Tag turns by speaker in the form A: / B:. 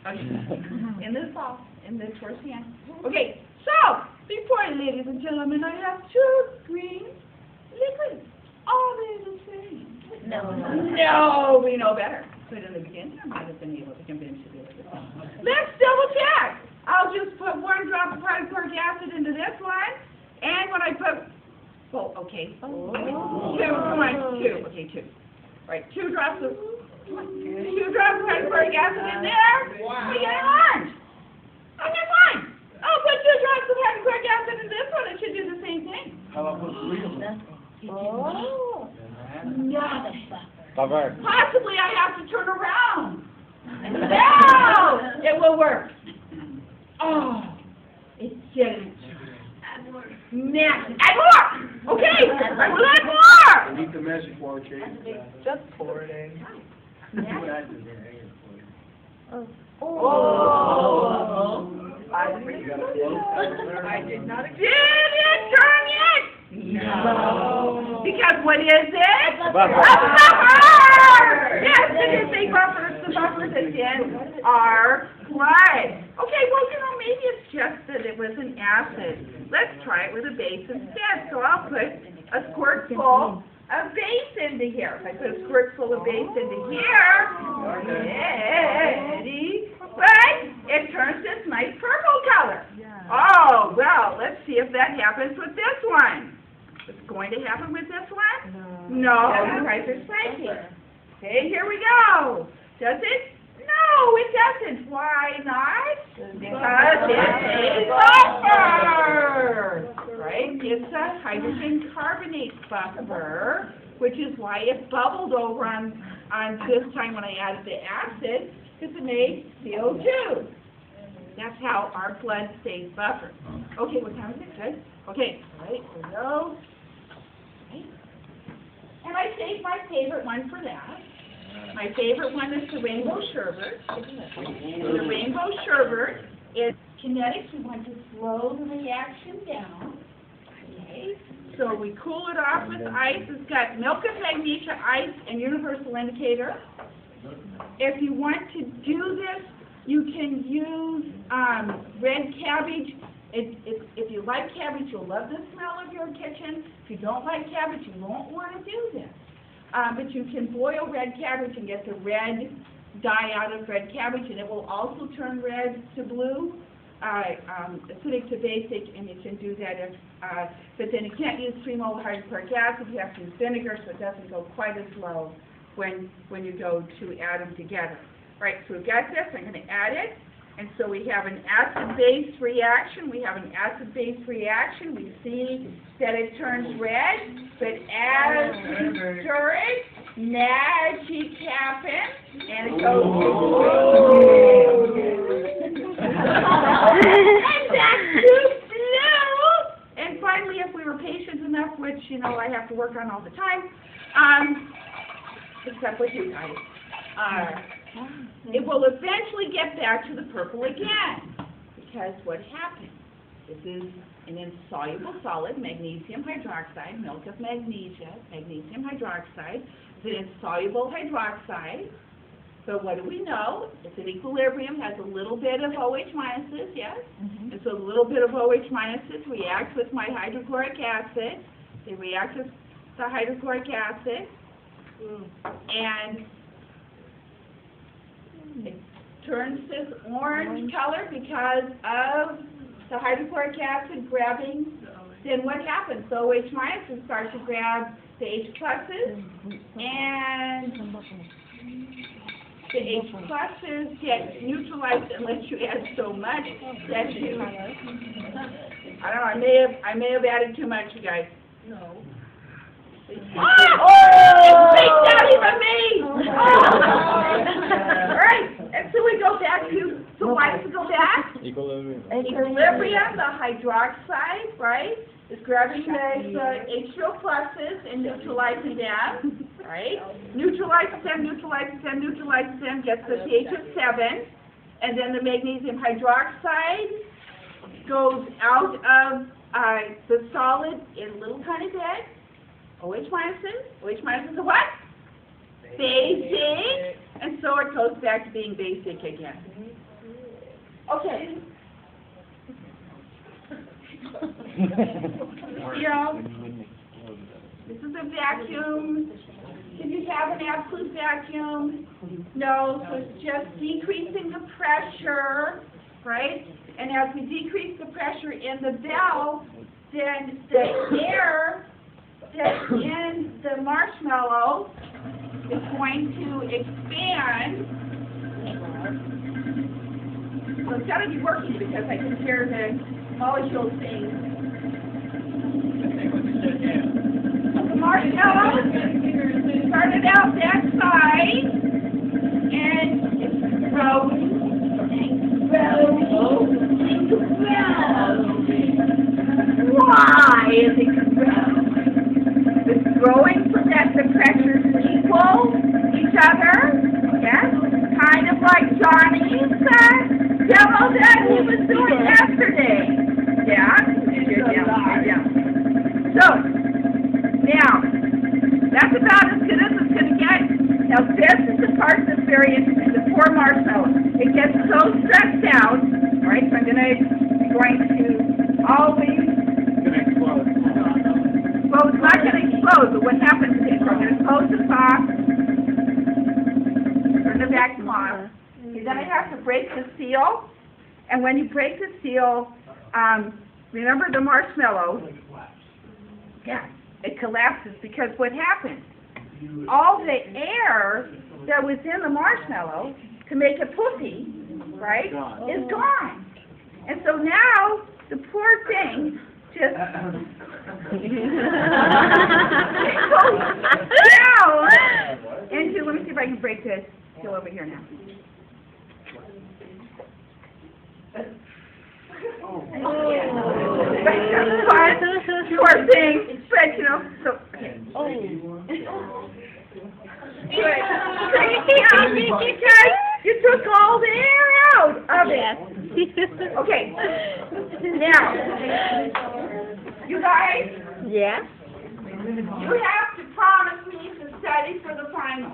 A: Okay. In this ball, in this first hand. Okay, so, before, ladies and gentlemen, I have two green liquids. Are they the same?
B: No.
A: No, we know better. But in the beginning, I might have been able to convince you they were the same. Let's double check. I'll just put 1 drop of hydrochloric acid into this one, and when I put, well, okay.
B: Oh.
A: 2, come on, 2. Okay, 2. Right, 2 drops of, 2 drops of hydrochloric acid in there. We get an orange. I get one. I'll put 2 drops of hydrochloric acid in this one. It should do the same thing.
C: How about put 3 of them?
B: Oh.
A: Possibly I have to turn around. No! It will work. Oh, it didn't. Add more. Add more! Okay, I will add more!
C: I need the magic word, Kate.
B: Just pour it in.
A: Oh.
B: I did not
A: Did it turn it? No. Because what is it? A buffer! Yes, it is a buffer. It's the buffer that's in our blood. Okay, well, maybe it's just that it was an acid. Let's try it with a base instead. So I'll put a squirt full of base into here. If I put a squirt full of base into here, ready? Right? It turns this nice purple color. Oh, well, let's see if that happens with this one. It's going to happen with this one? No, you guys are psychic. Okay, here we go. Does it? No, it doesn't. Why not? Because it's a buffer. Right? It's a hydrogen carbonate buffer, which is why it bubbled over on this time when I added the acid, because it made CO2. That's how our blood stays buffered. Okay, what time is it? Good? Okay, right, here we go. Right. And I saved my favorite one for that. My favorite one is the rainbow sherbet. The rainbow sherbet is kinetics. We want to slow the reaction down. Okay, so we cool it off with ice. It's got milk of magnesia, ice, and universal indicator. If you want to do this, you can use red cabbage. If you like cabbage, you'll love the smell of your kitchen. If you don't like cabbage, you won't want to do this. But you can boil red cabbage and get the red dye out of red cabbage, and it will also turn red to blue, acidic to basic, and you can do that. But then you can't use 3 mole hydrochloric acid. You have to use vinegar, so it doesn't go quite as low when you go to add them together. Right, so we've got this. I'm going to add it. And so we have an acid-base reaction. We have an acid-base reaction. We see that it turns red, but as we stir it, magic happens, and it goes and that's too blue. And finally, if we were patient enough, which, I have to work on all the time, except with you guys, it will eventually get back to the purple again, because what happens, this is an insoluble solid, magnesium hydroxide, milk of magnesia, magnesium hydroxide. It's an insoluble hydroxide, but what do we know? It's at equilibrium, has a little bit of OH minuses, yes? And so a little bit of OH minuses reacts with my hydrochloric acid. They react with the hydrochloric acid, and it turns this orange color because of the hydrochloric acid grabbing. Then what happens? The OH minuses start to grab the H pluses, and the H pluses get neutralized unless you add so much that you, I don't know, I may have added too much, you guys. No. Oh! Not even me! All right, and so we go back to, so why does it go back?
C: Equilibrium.
A: Equilibrium, the hydroxide, right, is grabbing the H2O pluses and neutralizing them, right? Neutralizes them, gets the pH of 7, and then the magnesium hydroxide goes out of the solid in little tiny bits. OH minuses are what? Basic. And so it goes back to being basic again. Okay. Seal. This is a vacuum. Can you have an absolute vacuum? No, so it's just decreasing the pressure, right? And as we decrease the pressure in the valve, then the air that's in the marshmallow is going to expand. So it's got to be working because I can hear the molecules saying, the marshmallow started out that side, and it's growing and growing and growing. Why is it growing? It's growing so that the pressures equal each other. Yes, kind of like Johnny's demo that he was doing yesterday. Yeah, good demo. So, now, that's about as good as it's going to get. Now, this is the part that's very interesting, the poor marshmallow. It gets so stressed out, all right, so I'm going to always, well, it's not going to explode, but what happens is I'm going to close this off, turn the vacuum off. You're going to have to break the seal, and when you break the seal, remember the marshmallow, yeah, it collapses because what happens? All the air that was in the marshmallow to make it poofy, right, is gone. And so now the poor thing just goes down into, let me see if I can break this seal over here now. Poor thing, but you know, so, okay. Because you took all the air out of it. Okay. Now, you guys.
D: Yes.
A: You have to promise me to study for the final.